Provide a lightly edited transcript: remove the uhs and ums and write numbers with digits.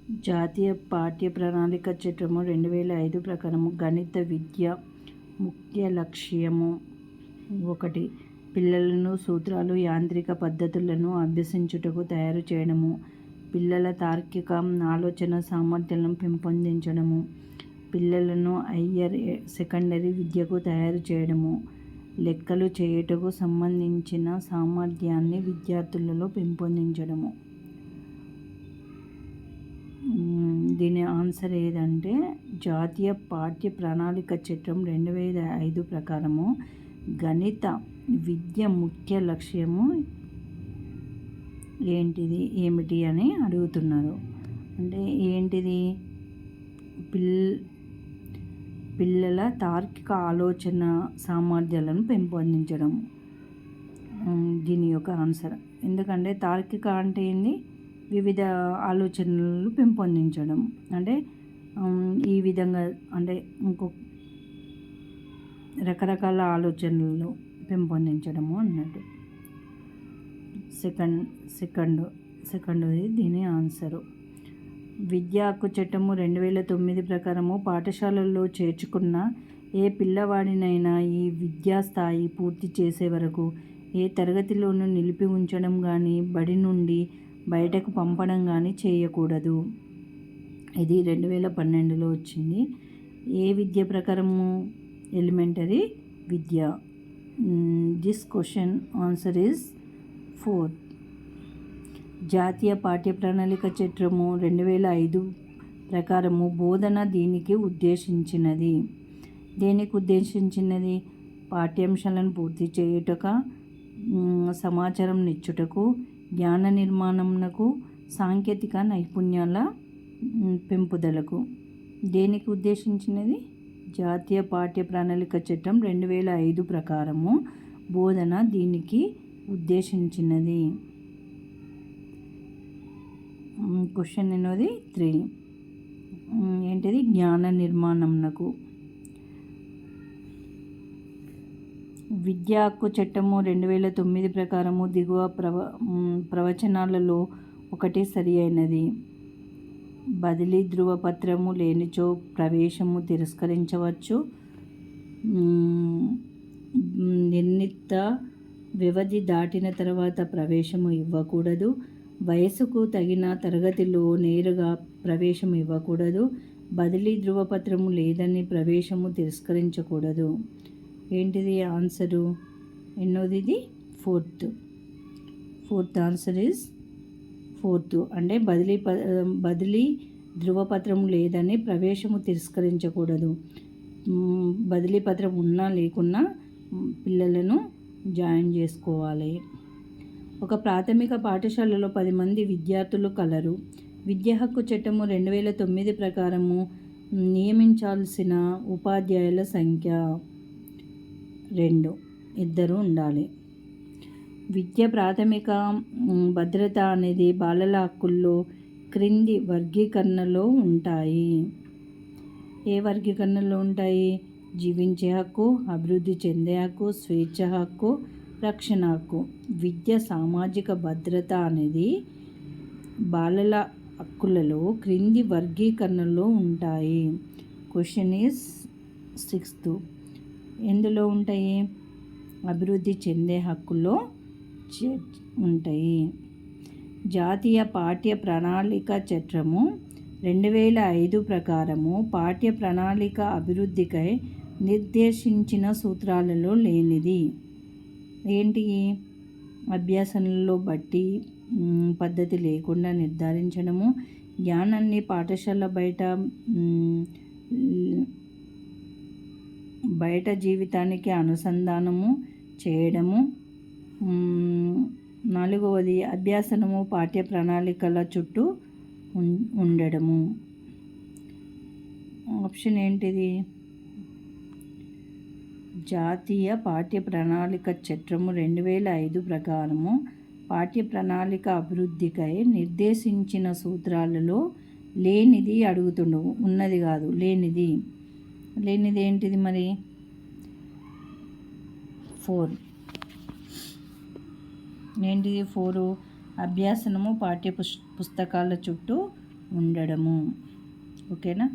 జాతీయ పాఠ్య ప్రణాళిక చట్టము 2005 ప్రకారము గణిత విద్య ముఖ్య లక్ష్యము 1. పిల్లలను సూత్రాలు, యాంత్రిక పద్ధతులను అభ్యసించుటకు తయారు చేయడము, పిల్లల తార్కిక ఆలోచన సామర్థ్యాలను పెంపొందించడము, పిల్లలను హయ్యర్ సెకండరీ విద్యకు తయారు చేయడము, లెక్కలు చేయుటకు సంబంధించిన సామర్థ్యాన్ని విద్యార్థులలో పెంపొందించడము. దీని ఆన్సర్ ఏదంటే జాతీయ పాఠ్య ప్రణాళిక చట్టం 2005 ప్రకారము గణిత విద్య ముఖ్య లక్ష్యము ఏమిటి అని అడుగుతున్నారు. అంటే ఏంటిది? పిల్లల తార్కిక ఆలోచన సామర్థ్యాలను పెంపొందించడం దీని యొక్క ఆన్సర్. ఎందుకంటే తార్కిక అంటే ఏంది? వివిధ ఆలోచనలు పెంపొందించడం. అంటే ఈ విధంగా అంటే రకరకాల ఆలోచనలు పెంపొందించడము అన్నట్టు. సెకండ్ దీని ఆన్సరు. విద్యా హక్కు చట్టము 2009 ప్రకారము పాఠశాలల్లో చేర్చుకున్న ఏ పిల్లవాడినైనా ఈ విద్యా స్థాయి పూర్తి చేసే వరకు ఏ తరగతిలోనూ నిలిపి ఉంచడం కానీ బడి నుండి బయటకు పంపడం కానీ చేయకూడదు. ఇది 2012లో వచ్చింది. ఏ విద్య ప్రకారము? Elementary Vidya. This question answer is 4. జాతీయ పాఠ్య ప్రణాళిక చట్టము 2005 ప్రకారము బోధన దేనికి ఉద్దేశించినది? పాఠ్యాంశాలను పూర్తి చేయుటక, సమాచారం నిచ్చుటకు, జ్ఞాన నిర్మాణమునకు, సాంకేతిక నైపుణ్యాల పెంపుదలకు. దేనికి ఉద్దేశించినది? జాతీయ పాఠ్య ప్రణాళిక చట్టం 2005 ప్రకారము బోధన దీనికి ఉద్దేశించినది. క్వశ్చన్ 3 ఏంటిది? జ్ఞాన నిర్మాణమునకు. విద్యా హక్కు చట్టము 2009 ప్రకారము దిగువ ప్రవచనాలలో ఒకటి సరి అయినది. బదిలీ ధృవపత్రము లేనిచో ప్రవేశము తిరస్కరించవచ్చు. నిర్ణీత వ్యవధి దాటిన తర్వాత ప్రవేశము ఇవ్వకూడదు. వయసుకు తగిన తరగతిలో నేరుగా ప్రవేశం ఇవ్వకూడదు. బదిలీ ధృవపత్రము లేదని ప్రవేశము తిరస్కరించకూడదు. ఏంటిది ఆన్సరు? ఎన్నోది? Fourth answer is 4. అంటే బదిలీ ధృవపత్రం లేదని ప్రవేశము తిరస్కరించకూడదు. బదిలీ పత్రం ఉన్నా లేకున్నా పిల్లలను జాయిన్ చేసుకోవాలి. ఒక ప్రాథమిక పాఠశాలలో 10 మంది విద్యార్థులు కలరు. విద్యా హక్కు చట్టము 2009 ప్రకారము నియమించాల్సిన ఉపాధ్యాయుల సంఖ్య 2, 2 ఉండాలి. విద్య ప్రాథమిక భద్రత అనేది బాలల హక్కుల్లో క్రింది వర్గీకరణలో ఉంటాయి. ఏ వర్గీకరణలో ఉంటాయి? జీవించే హక్కు, అభివృద్ధి చెందే హక్కు, స్వేచ్ఛ హక్కు, రక్షణ హక్కు. విద్య సామాజిక భద్రత అనేది బాలల హక్కులలో క్రింది వర్గీకరణలో ఉంటాయి. Question is 6th. ఎందులో ఉంటాయి? అభివృద్ధి చెందే హక్కులో ఉంటాయి. జాతీయ పాఠ్య ప్రణాళిక చట్టము 2005 ప్రకారము పాఠ్య ప్రణాళిక అభివృద్ధికై నిర్దేశించిన సూత్రాలలో లేనిది ఏంటి? అభ్యాసనలో బట్టి పద్ధతి లేకుండా నిర్ధారించడము, జ్ఞానాన్ని పాఠశాల బయట జీవితానికి అనుసంధానము చేయడము. 4వది అభ్యాసనము పాఠ్య ప్రణాళికల చుట్టూ ఉండడము. ఆప్షన్ ఏంటిది? జాతీయ పాఠ్య ప్రణాళిక చట్టము 2005 ప్రకారము పాఠ్య ప్రణాళిక అభివృద్ధికై నిర్దేశించిన సూత్రాలలో లేనిది అడుగుతుండవు. ఉన్నది కాదు, లేనిది ఏంటిది మరి? 4. ఏంటిది 4? అభ్యాసనము పాఠ్య పుస్తకాల చుట్టూ ఉండడము. ఓకేనా?